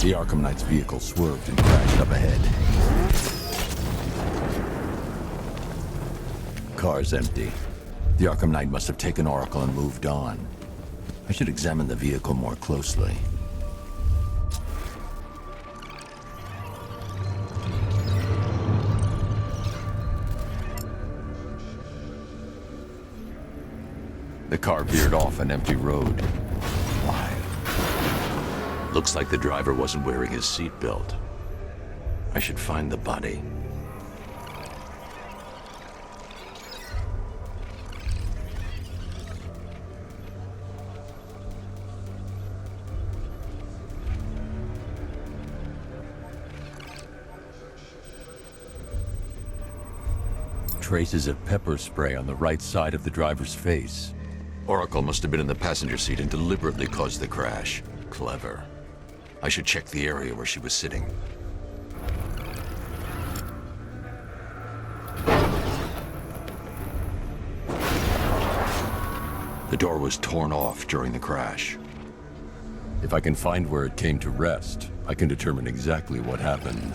The Arkham Knight's vehicle swerved and crashed up ahead. Car's empty. The Arkham Knight must have taken Oracle and moved on. I should examine the vehicle more closely. The car veered off an empty road. Why? Looks like the driver wasn't wearing his seatbelt. I should find the body. Traces of pepper spray on the right side of the driver's face. Oracle must have been in the passenger seat and deliberately caused the crash. Clever. I should check the area where she was sitting. The door was torn off during the crash. If I can find where it came to rest, I can determine exactly what happened.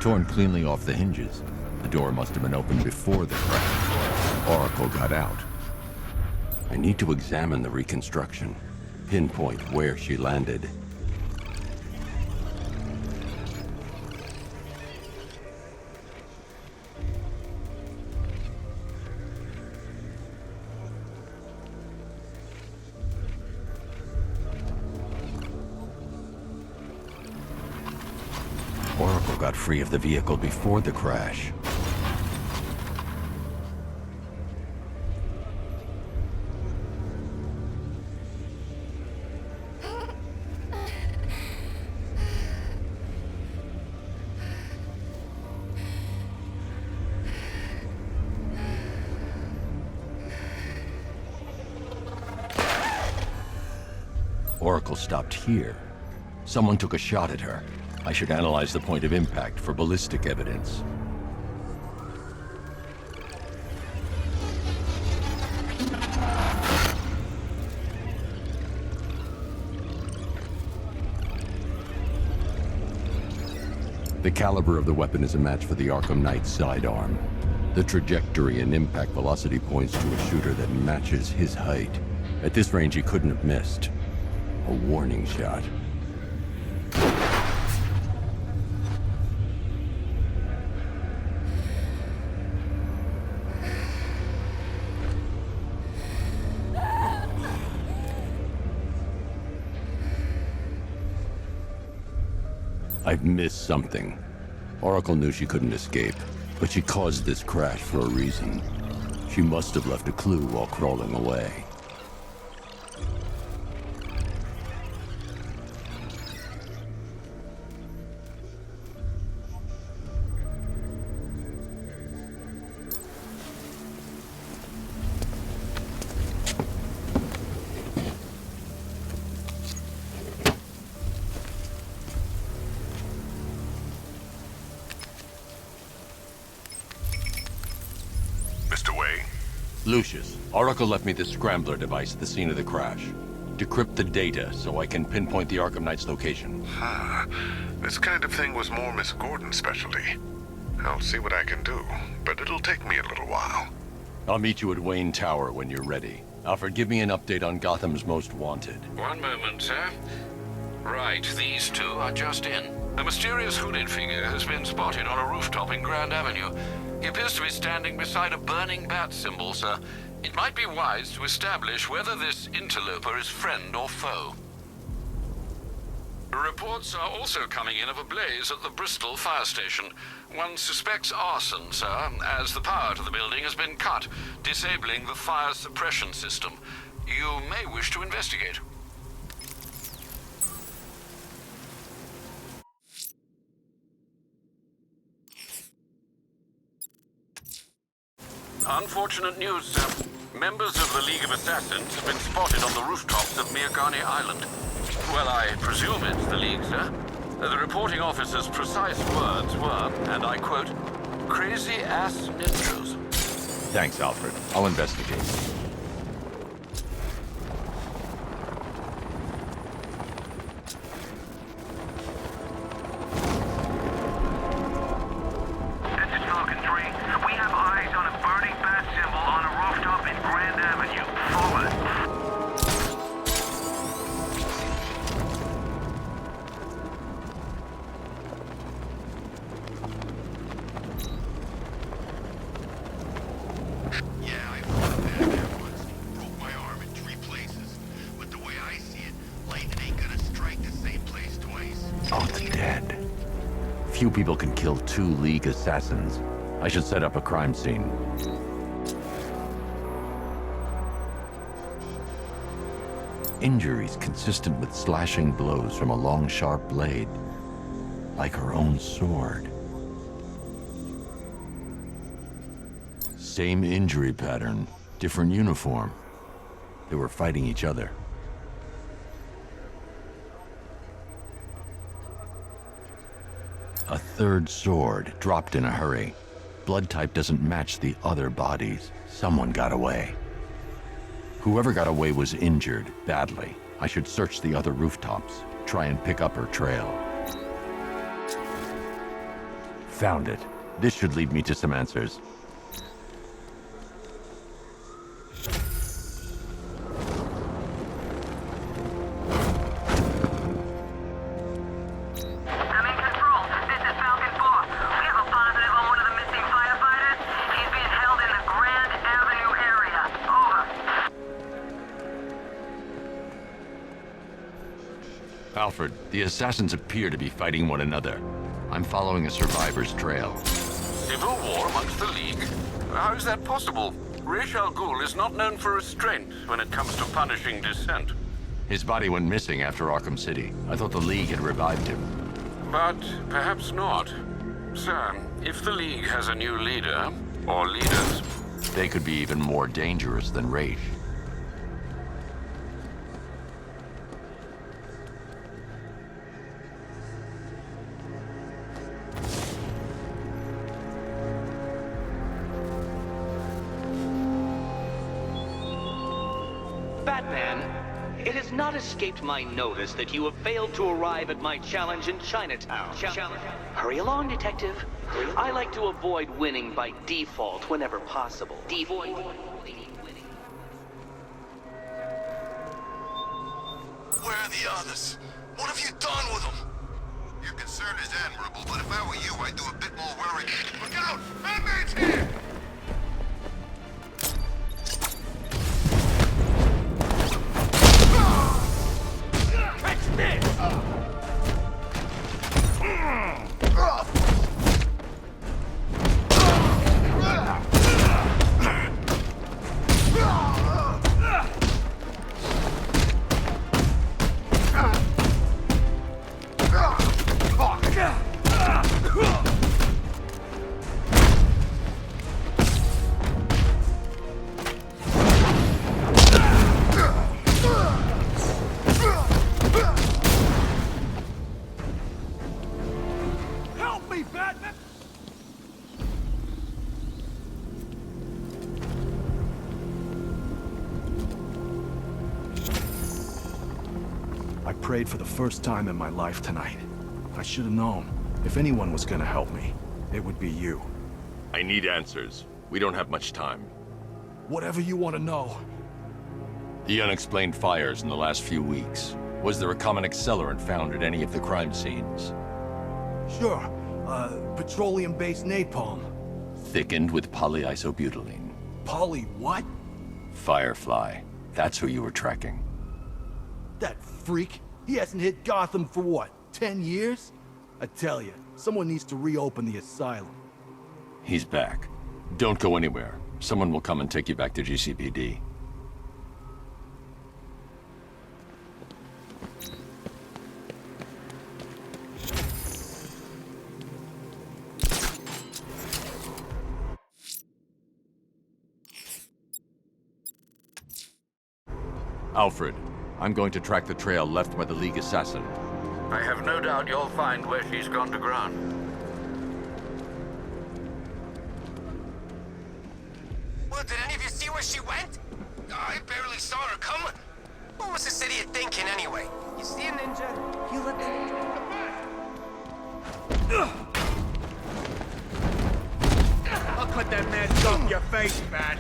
Torn cleanly off the hinges. The door must have been opened before the crash. Oracle got out. I need to examine the reconstruction, pinpoint where she landed. Oracle got free of the vehicle before the crash. Oracle stopped here. Someone took a shot at her. I should analyze the point of impact for ballistic evidence. The caliber of the weapon is a match for the Arkham Knight's sidearm. The trajectory and impact velocity points to a shooter that matches his height. At this range, he couldn't have missed. A warning shot. I've missed something. Oracle knew she couldn't escape, but she caused this crash for a reason. She must have left a clue while crawling away. Lucius, Oracle left me this scrambler device at the scene of the crash. Decrypt the data so I can pinpoint the Arkham Knight's location. This kind of thing was more Miss Gordon's specialty. I'll see what I can do, but it'll take me a little while. I'll meet you at Wayne Tower when you're ready. Alfred, give me an update on Gotham's Most Wanted. One moment, sir. Right, these two are just in. A mysterious hooded figure has been spotted on a rooftop in Grand Avenue. He appears to be standing beside a burning bat symbol, sir. It might be wise to establish whether this interloper is friend or foe. Reports are also coming in of a blaze at the Bristol fire station. One suspects arson, sir, as the power to the building has been cut, disabling the fire suppression system. You may wish to investigate. Unfortunate news, sir. Members of the League of Assassins have been spotted on the rooftops of Miagani Island. Well, I presume it's the League, sir. The reporting officer's precise words were, and I quote, "crazy-ass ninjas." Thanks, Alfred. I'll investigate. This is Falcon 3. We have eyes on a burning bat symbol on a rooftop in Grand Avenue. Forward. Yeah, I fought that guy once. Broke my arm in 3 places. But the way I see it, lightning ain't gonna strike the same place twice. Oh, the dead. Few people can kill 2 League assassins. I should set up a crime scene. Injuries consistent with slashing blows from a long, sharp blade. Like her own sword. Same injury pattern, different uniform. They were fighting each other. A third sword, dropped in a hurry. Blood type doesn't match the other bodies. Someone got away. Whoever got away was injured, badly. I should search the other rooftops, try and pick up her trail. Found it. This should lead me to some answers. I'm in control. This is Falcon 4. We have a positive on one of the missing firefighters. He's being held in the Grand Avenue area. Over. Alfred, the assassins appear to be fighting one another. I'm following a survivor's trail. Civil war amongst the League? How is that possible? Ra's al Ghul is not known for restraint when it comes to punishing dissent. His body went missing after Arkham City. I thought the League had revived him. But perhaps not. Sir, if the League has a new leader, or leaders, They could be even more dangerous than Ra's. Batman, it has not escaped my notice that you have failed to arrive at my challenge in Chinatown. Hurry along, Detective. I like to avoid winning by default whenever possible. Where are the others? What have you done with them? Your concern is admirable, but if I were you, I'd do a bit more worrying. Look out! Batman's here! Catch this! Help me, Batman! I prayed for the first time in my life tonight. I should have known. If anyone was gonna help me, it would be you. I need answers. We don't have much time. Whatever you want to know. The unexplained fires in the last few weeks. Was there a common accelerant found at any of the crime scenes? Sure. Petroleum-based napalm. Thickened with polyisobutylene. Polly what? Firefly. That's who you were tracking. That freak? He hasn't hit Gotham for what, 10 years? I tell you, someone needs to reopen the asylum. He's back. Don't go anywhere. Someone will come and take you back to GCPD. Alfred, I'm going to track the trail left by the League assassin. I have no doubt you'll find where she's gone to ground. What, did any of you see where she went? I barely saw her come. What was this idiot thinking anyway? You see a ninja, you let the ninja in the back. I'll cut that mask off your face, man.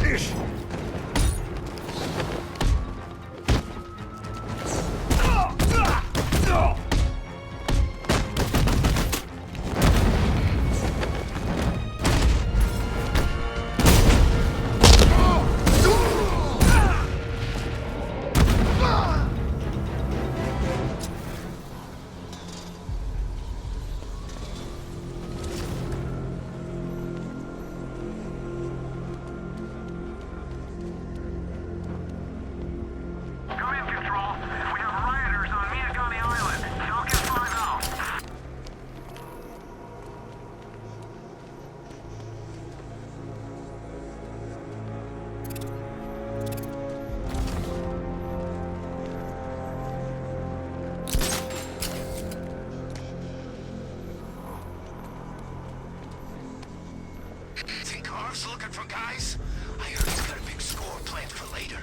Ish. Come in, Control. We have rioters on Miyagami Island. Falcon 5 out. Think Harv's looking for guys? I heard he's got a big score planned for later.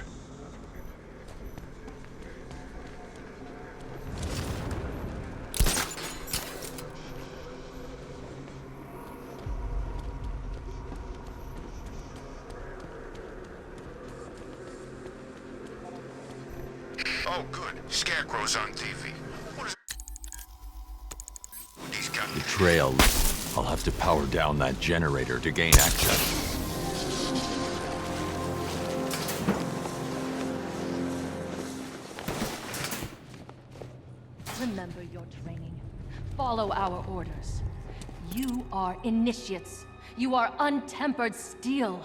Oh, good. Scarecrow's on TV. What is... He's got... The trail. I'll have to power down that generator to gain access. Remember your training. Follow our orders. You are initiates. You are untempered steel.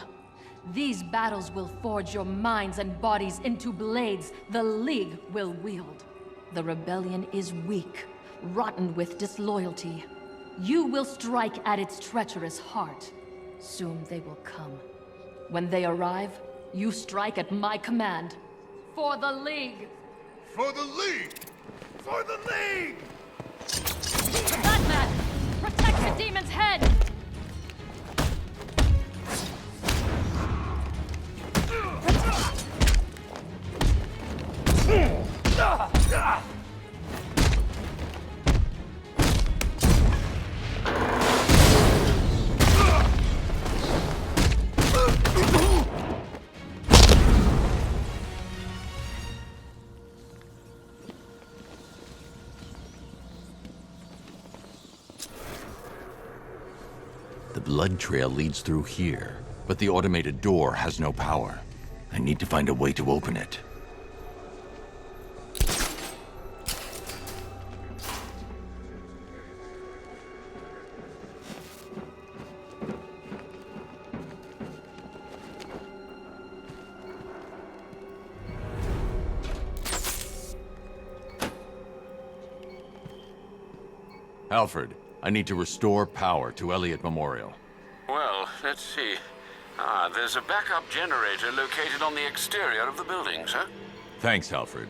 These battles will forge your minds and bodies into blades the League will wield. The rebellion is weak, rotten with disloyalty. You will strike at its treacherous heart. Soon they will come. When they arrive, you strike at my command. For the League! For the League! For the League! Batman! Protect the demon's head! The blood trail leads through here, but the automated door has no power. I need to find a way to open it. Alfred, I need to restore power to Elliott Memorial. Well, let's see. There's a backup generator located on the exterior of the building, sir. Thanks, Alfred.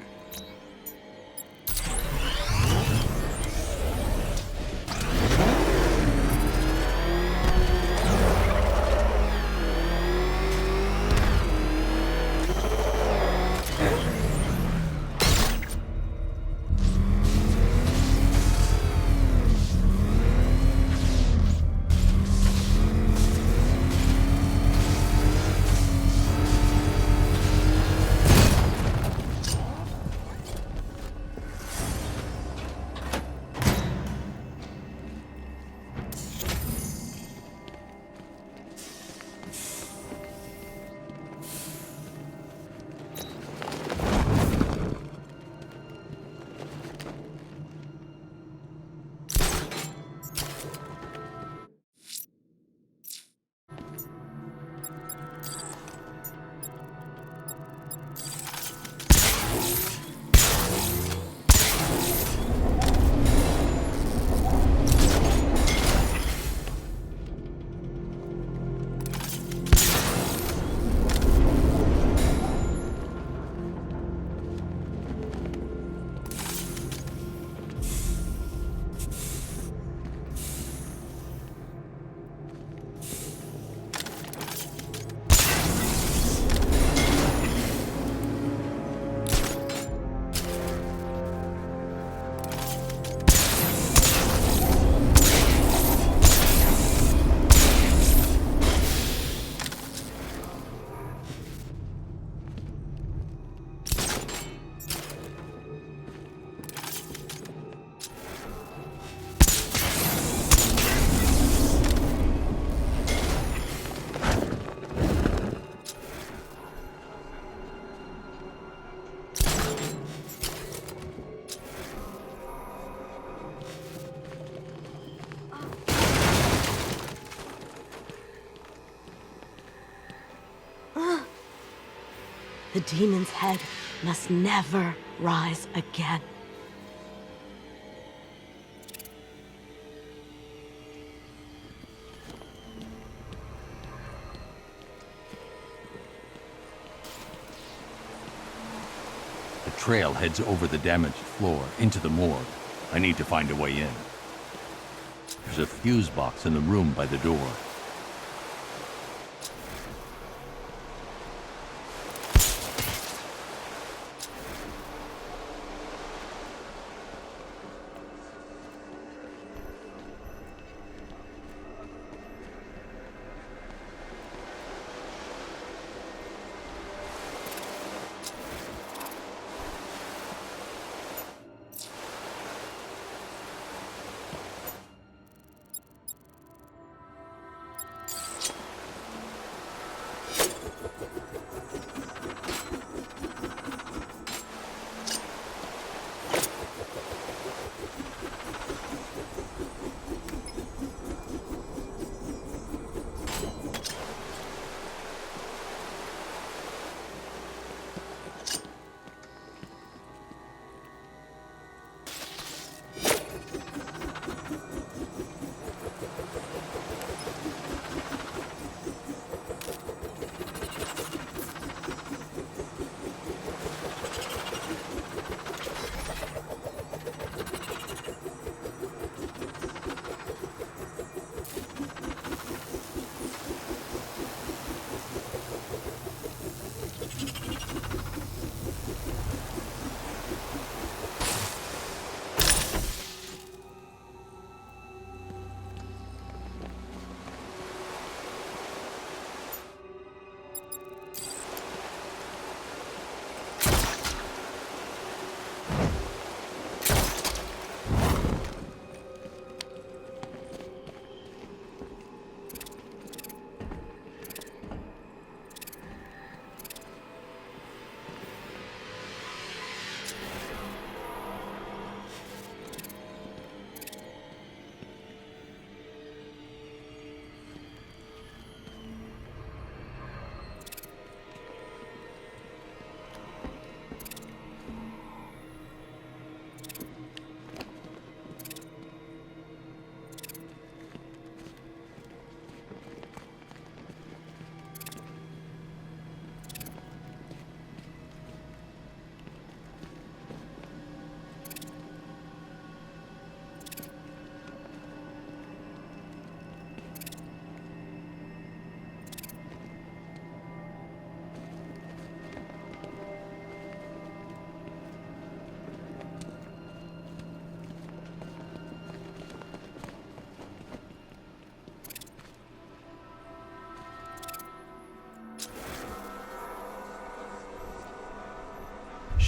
The demon's head must never rise again. The trail heads over the damaged floor into the morgue. I need to find a way in. There's a fuse box in the room by the door.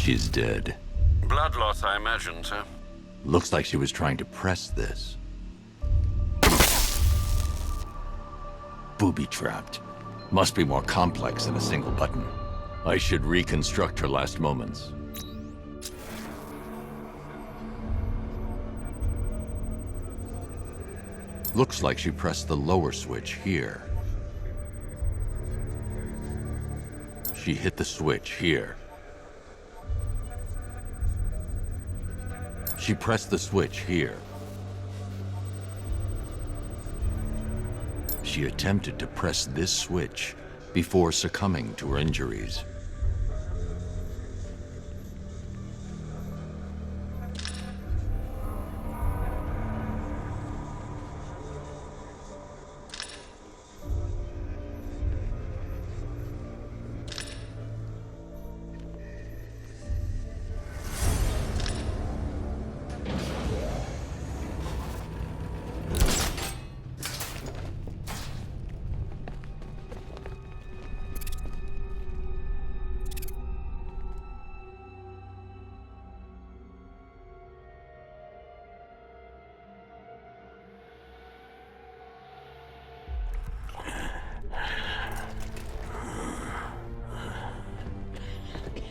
She's dead. Blood loss, I imagine, sir. Looks like she was trying to press this. Booby-trapped. Must be more complex than a single button. I should reconstruct her last moments. Looks like she pressed the lower switch here. She hit the switch here. She pressed the switch here. She attempted to press this switch before succumbing to her injuries.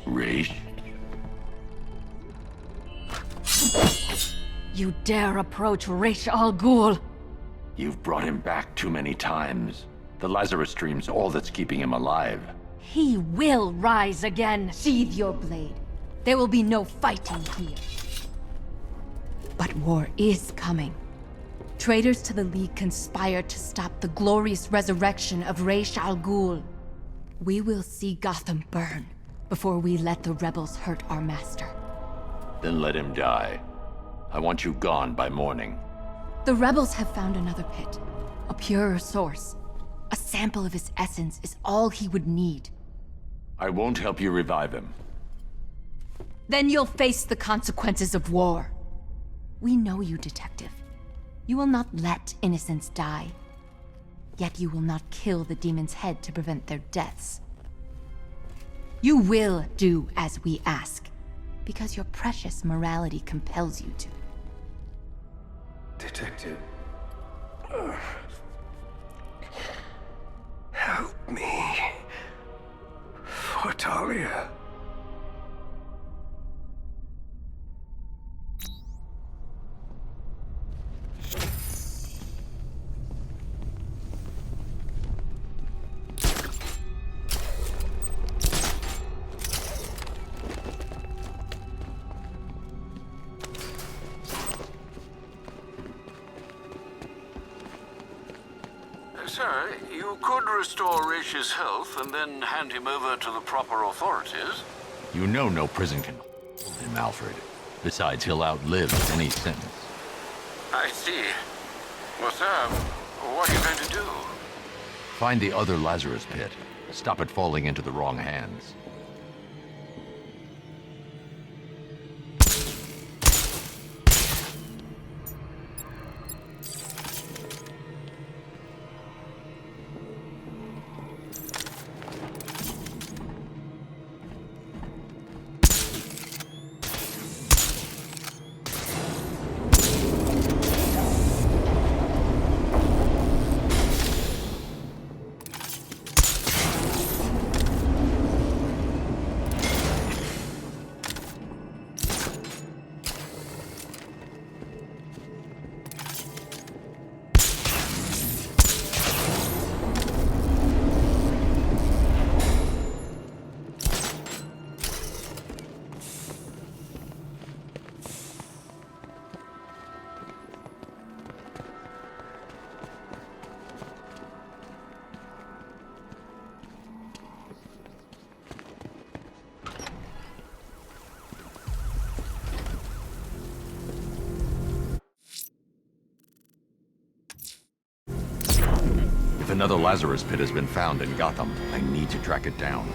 Raish? You dare approach Raish Al Ghul? You've brought him back too many times. The Lazarus Stream's all that's keeping him alive. He will rise again. Sheathe your blade. There will be no fighting here. But war is coming. Traitors to the League conspire to stop the glorious resurrection of Ra's al Ghul. We will see Gotham burn before we let the rebels hurt our master. Then let him die. I want you gone by morning. The rebels have found another pit. A purer source. A sample of his essence is all he would need. I won't help you revive him. Then you'll face the consequences of war. We know you, Detective. You will not let innocents die. Yet you will not kill the demon's head to prevent their deaths. You will do as we ask, because your precious morality compels you to. Detective. Help me. For Talia. Sir, you could restore Rash's health and then hand him over to the proper authorities. You know no prison can hold him, Alfred. Besides, he'll outlive any sentence. I see. Well, sir, what are you going to do? Find the other Lazarus pit. Stop it falling into the wrong hands. If another Lazarus pit has been found in Gotham, I need to track it down.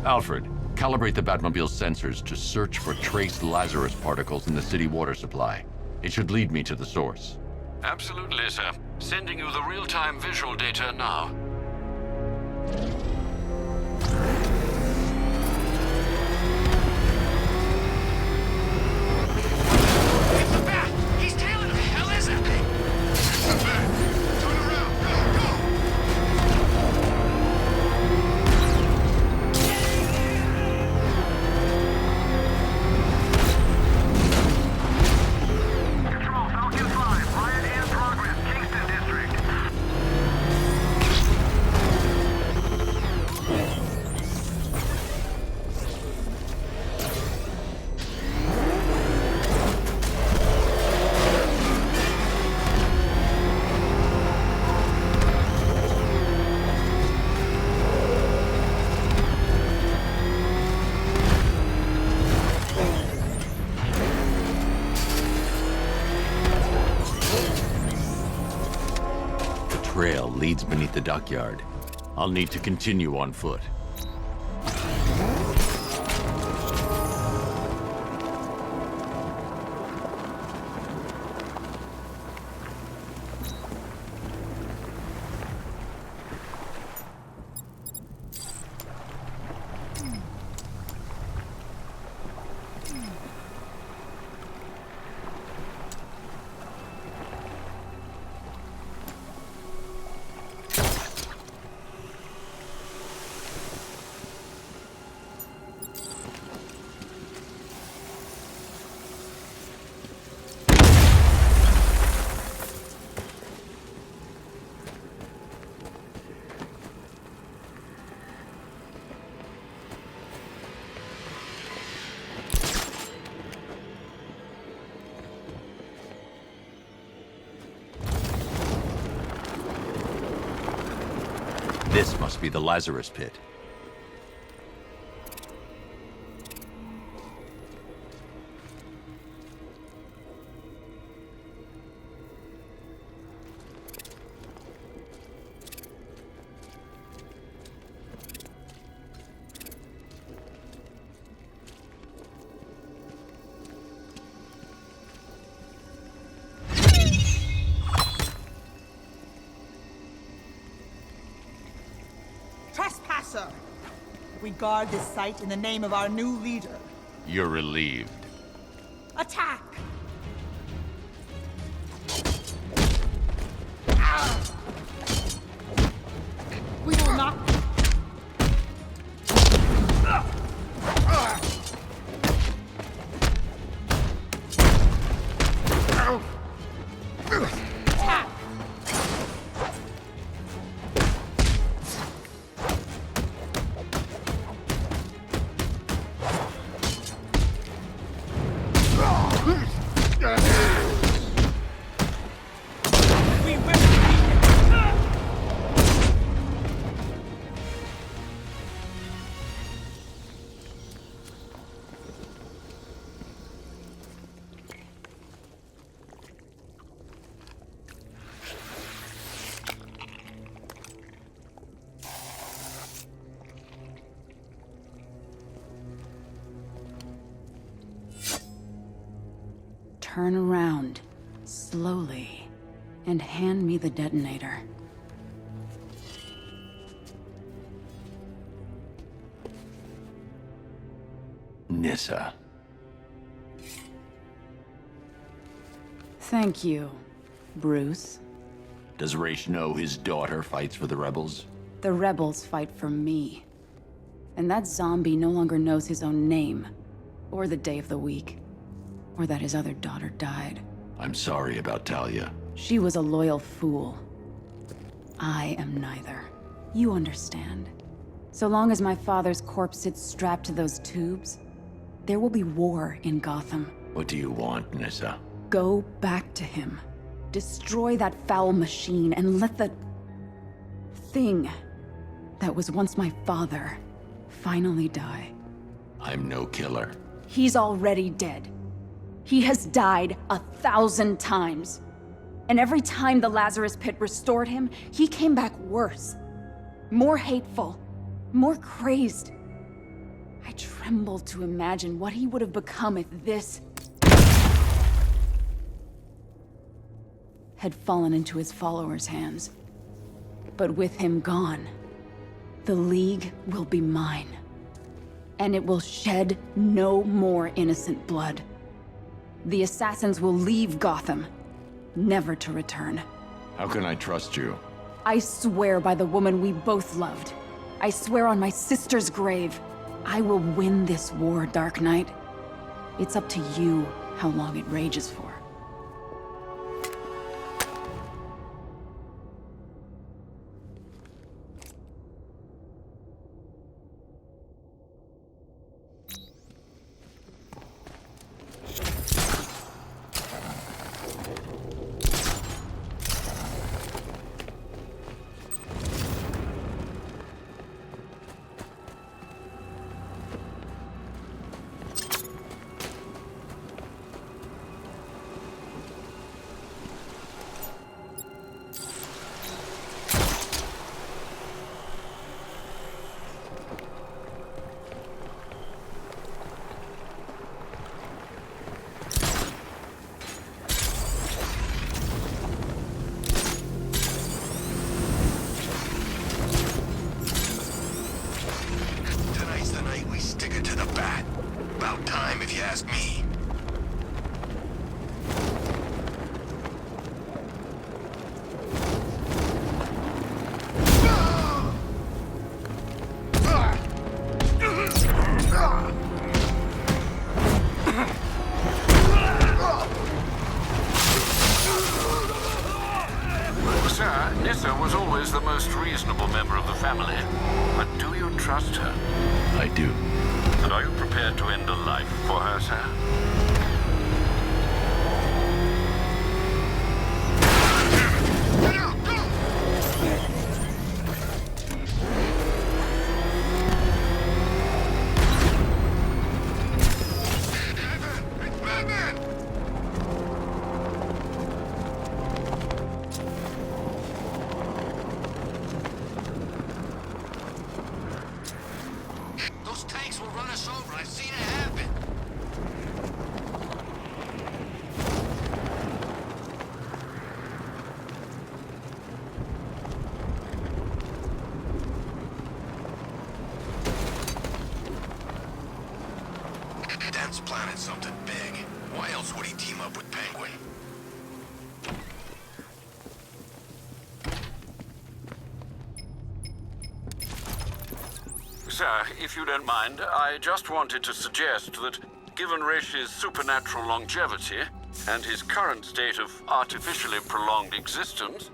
Alfred, calibrate the Batmobile's sensors to search for trace Lazarus particles in the city water supply. It should lead me to the source. Absolutely, sir. Sending you the real-time visual data now. It's the bat! He's tailing him! The hell is it? It's the bat! Turn around! Go! Control, Falcon 5. Riot in progress. Kingston District. The trail leads beneath the dockyard. I'll need to continue on foot. This must be the Lazarus Pit. Trespasser! We guard this site in the name of our new leader. You're relieved. Attack! We will not... Attack! We will... Turn around, slowly, and hand me the detonator. Nissa. Thank you, Bruce. Does Raish know his daughter fights for the rebels? The rebels fight for me. And that zombie no longer knows his own name, or the day of the week, or that his other daughter died. I'm sorry about Talia. She was a loyal fool. I am neither. You understand. So long as my father's corpse sits strapped to those tubes, there will be war in Gotham. What do you want, Nissa? Go back to him. Destroy that foul machine and let the... thing that was once my father finally die. I'm no killer. He's already dead. He has died 1,000 times. And every time the Lazarus Pit restored him, he came back worse. More hateful. More crazed. I tremble to imagine what he would have become if this... had fallen into his followers' hands. But with him gone, the League will be mine. And it will shed no more innocent blood. The assassins will leave Gotham, never to return. How can I trust you? I swear by the woman we both loved. I swear on my sister's grave. I will win this war, Dark Knight. It's up to you how long it rages for. Tonight's the night we stick it to the bat. About time, if you ask me. Sir, Nissa was always the most reasonable member of the family. But do you trust her? I do. And are you prepared to end a life for her, sir? Alfred's planning something big. Why else would he team up with Penguin? Sir, if you don't mind, I just wanted to suggest that given Resh's supernatural longevity and his current state of artificially prolonged existence,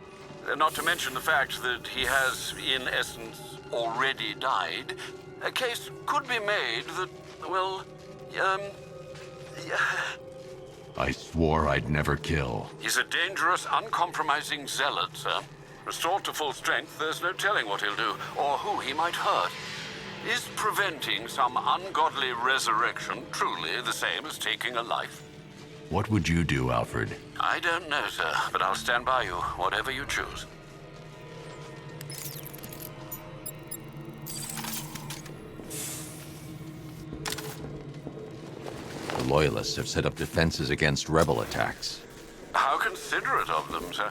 not to mention the fact that he has, in essence, already died, a case could be made that, well, I swore I'd never kill. he's a dangerous, uncompromising zealot, sir. Restored to full strength, there's no telling what he'll do, or who he might hurt. Is preventing some ungodly resurrection truly the same as taking a life? What would you do, Alfred? I don't know, sir, but I'll stand by you, whatever you choose. The Loyalists have set up defenses against rebel attacks. How considerate of them, sir.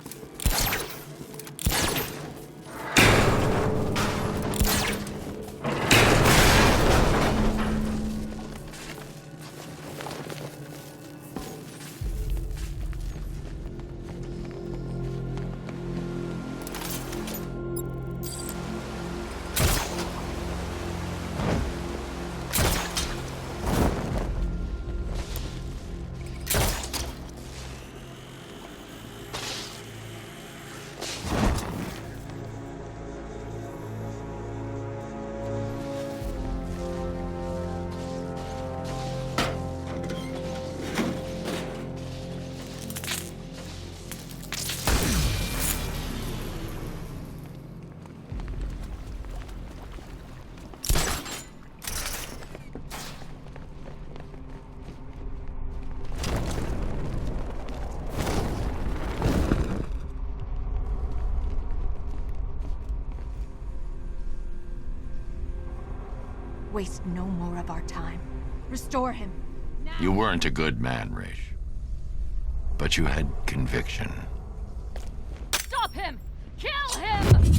Waste no more of our time. Restore him. You weren't a good man, Resh. But you had conviction. Stop him! Kill him!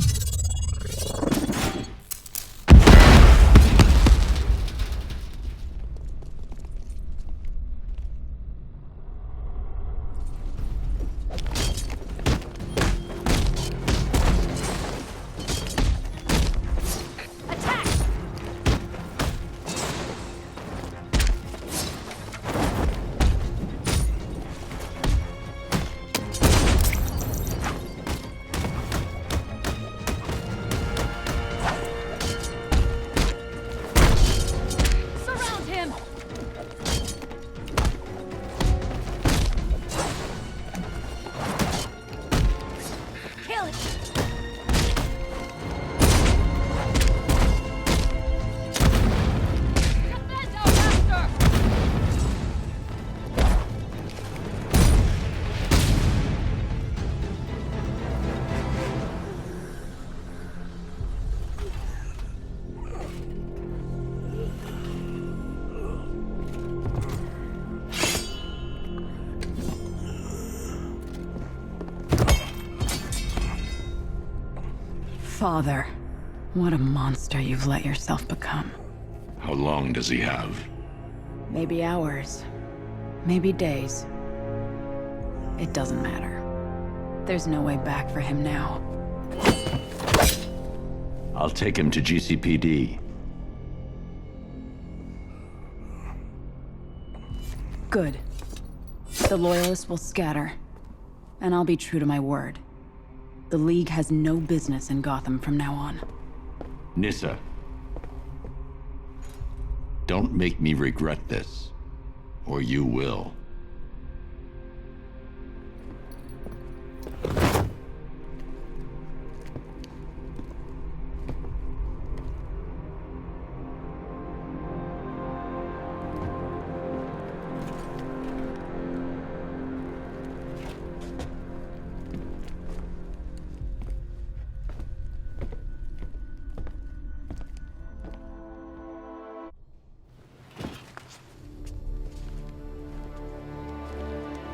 Father, what a monster you've let yourself become. How long does he have? Maybe hours. Maybe days. It doesn't matter. There's no way back for him now. I'll take him to GCPD. Good. The Loyalists will scatter. And I'll be true to my word. The League has no business in Gotham from now on. Nissa. Don't make me regret this. Or you will.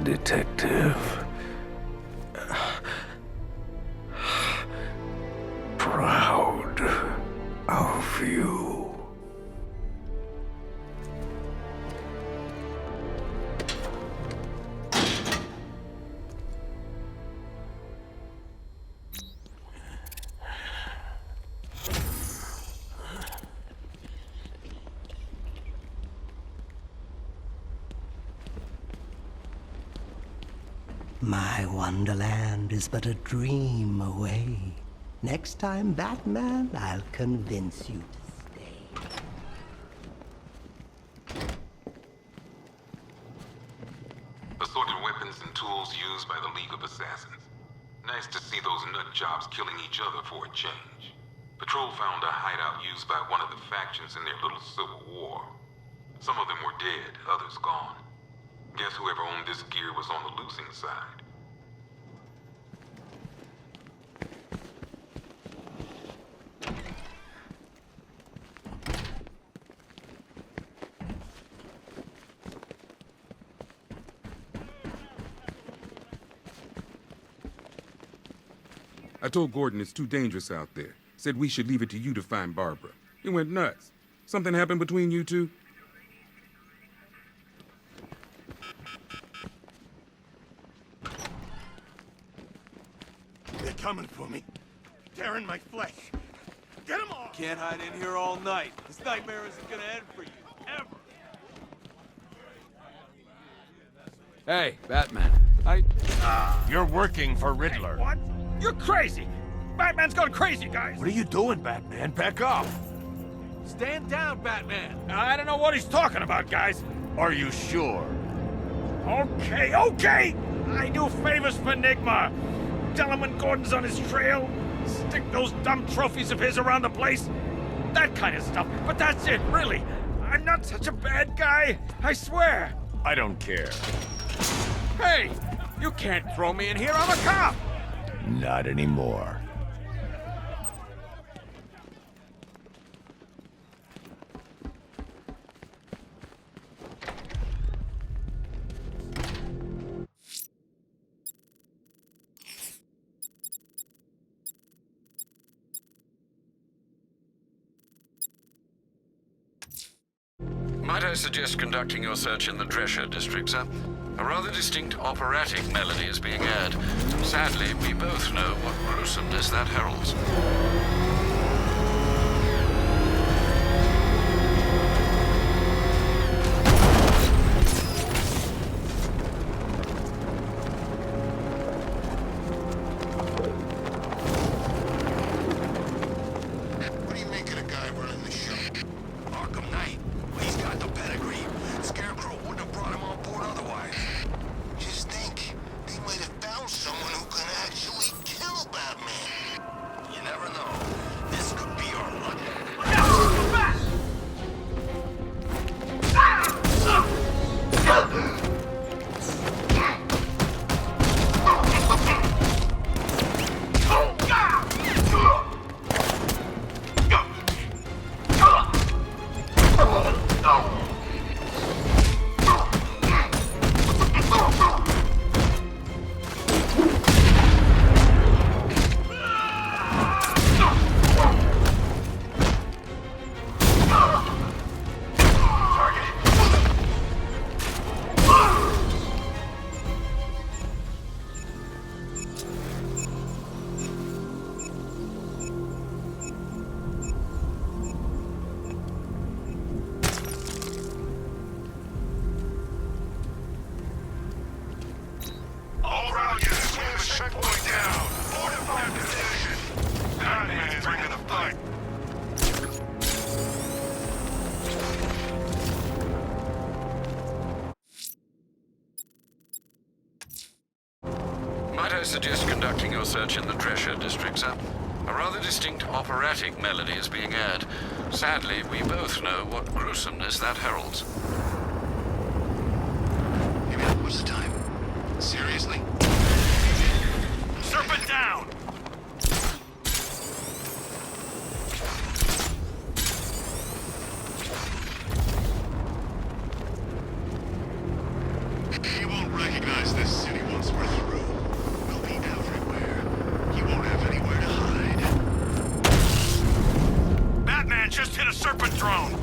Detective. Proud of you. My wonderland is but a dream away. Next time, Batman, I'll convince you to stay. Assorted weapons and tools used by the League of Assassins. Nice to see those nut jobs killing each other for a change. Patrol found a hideout used by one of the factions in their little civil war. Some of them were dead, others gone. Guess whoever owned this gear was on the losing side. I told Gordon it's too dangerous out there. Said we should leave it to you to find Barbara. He went nuts. Something happened between you two? They're coming for me. Tearing my flesh. Get them all! Can't hide in here all night. This nightmare isn't gonna end for you. Ever. Hey, Batman. You're working for Riddler. What? You're crazy! Batman's gone crazy, guys! What are you doing, Batman? Back up! Stand down, Batman! I don't know what he's talking about, guys. Are you sure? Okay, okay! I do favors for Enigma. Tell him when Gordon's on his trail. Stick those dumb trophies of his around the place. That kind of stuff. But that's it, really. I'm not such a bad guy. I swear. I don't care. Hey! You can't throw me in here. I'm a cop! Not anymore. Might I suggest conducting your search in the Drescher district, sir? A rather distinct operatic melody is being aired. Sadly, we both know what gruesomeness that heralds. What do you make of the guy running the show? Arkham Knight. He's got the pedigree. Scarecrow wouldn't have brought him on board otherwise. Just think, they might have found someone who can actually kill Batman. You never know. This could be our luck. Look out! Come back! All around you, swing the checkpoint down. Fortify position. Batman's bringing the fight. Might I suggest conducting your search in the Drescher district, sir? A rather distinct operatic melody is being aired. Sadly, we both know what gruesomeness that heralds. Hey man, what's the time? Seriously? Serpent down! He won't recognize this city once we're through. We'll be everywhere. He won't have anywhere to hide. Batman just hit a serpent drone!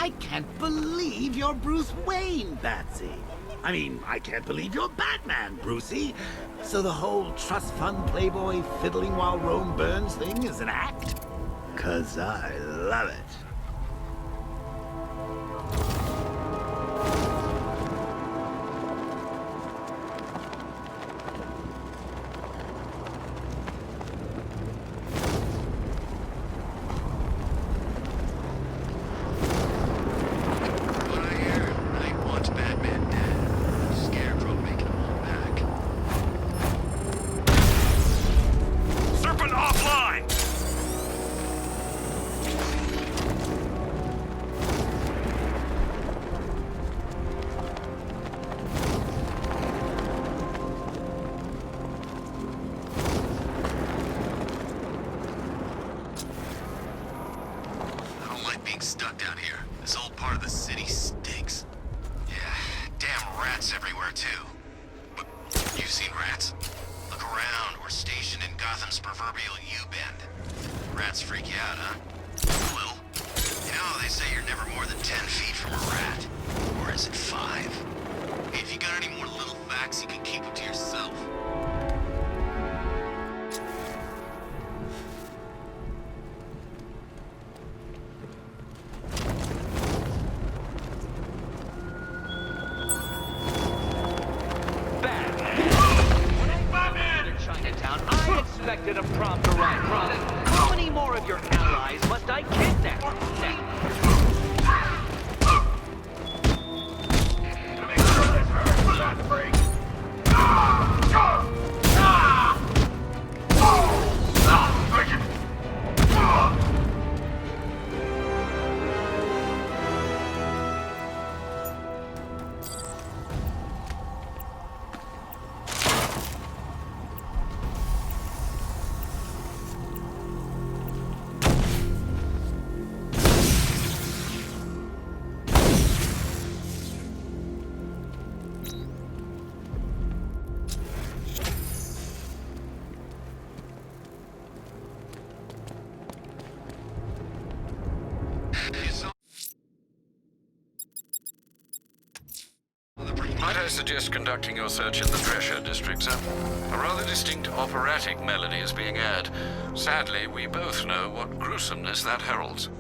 I can't believe you're Bruce Wayne, Batsy. I mean, I can't believe you're Batman, Brucey. So the whole trust fund playboy fiddling while Rome burns thing is an act? 'Cause I love it. What I hear, Knight wants Batman dead. Scarecrow making him all back. Serpent offline! I don't like being stuck down here. This whole part of the city stinks. Yeah, damn rats everywhere too. But you've seen rats? Look around. We're stationed in Gotham's proverbial U-bend. Rats freak you out, huh? A little. You know, they say you're never more than 10 feet from a rat. Or is it 5? Hey, if you got any more little facts, you can keep them to yourself. In Chinatown, I expected a prompt arrival. How many more of your allies must I kidnap? Might I suggest conducting your search in the pressure district, sir? A rather distinct operatic melody is being aired. Sadly, we both know what gruesomeness that heralds.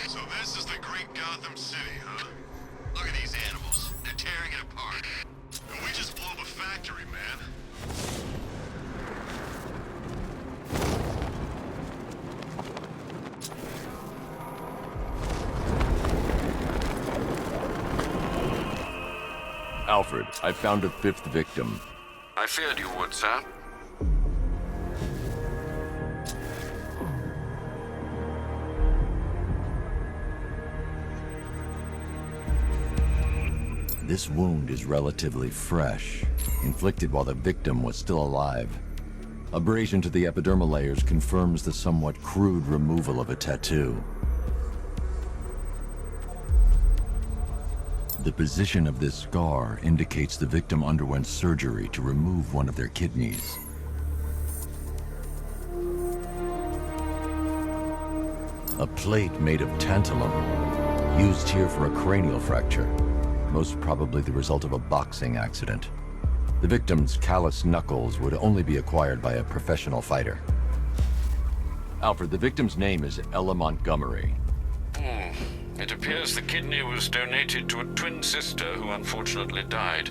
So this is the great Gotham City, huh? Look at these animals. They're tearing it apart. And we just blew up a factory, man. Alfred, I found a 5th victim. I feared you would, sir. This wound is relatively fresh, inflicted while the victim was still alive. Abrasion to the epidermal layers confirms the somewhat crude removal of a tattoo. The position of this scar indicates the victim underwent surgery to remove one of their kidneys. A plate made of tantalum, used here for a cranial fracture, most probably the result of a boxing accident. The victim's calloused knuckles would only be acquired by a professional fighter. Alfred, the victim's name is Ella Montgomery. It appears the kidney was donated to a twin sister who unfortunately died.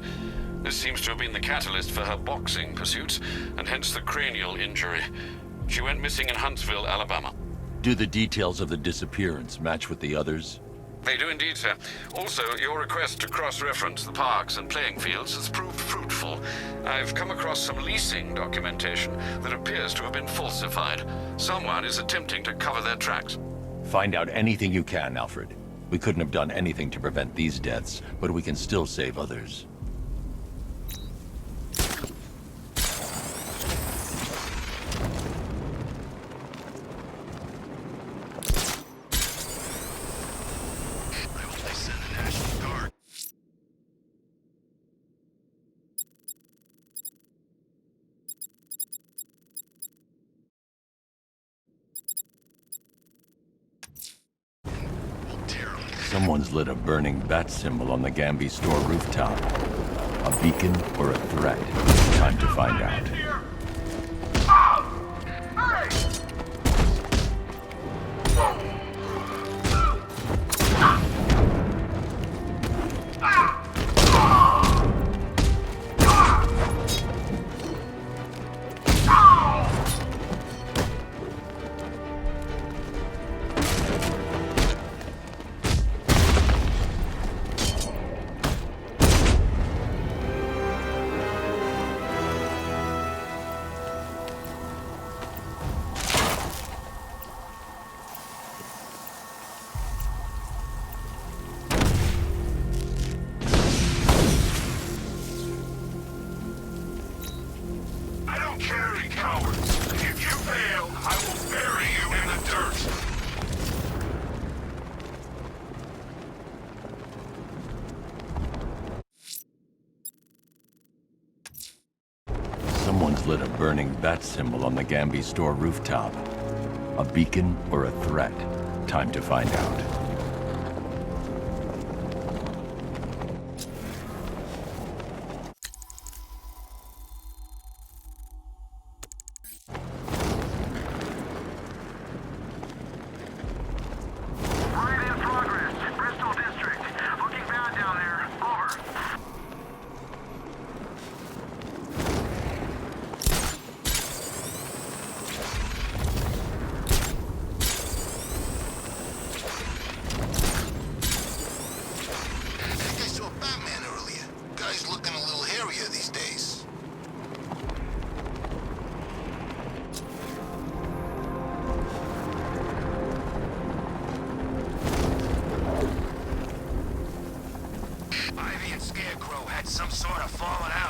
This seems to have been the catalyst for her boxing pursuits, and hence the cranial injury. She went missing in Huntsville, Alabama. Do the details of the disappearance match with the others? They do indeed, sir. Also, your request to cross-reference the parks and playing fields has proved fruitful. I've come across some leasing documentation that appears to have been falsified. Someone is attempting to cover their tracks. Find out anything you can, Alfred. We couldn't have done anything to prevent these deaths, but we can still save others. I hope they send the National Guard. Someone's lit a burning bat symbol on the Gambi store rooftop. A beacon or a threat? Time to find out. Someone's lit a burning bat symbol on the Gambi store rooftop. A beacon or a threat? Time to find out. Ivy and Scarecrow had some sort of falling out.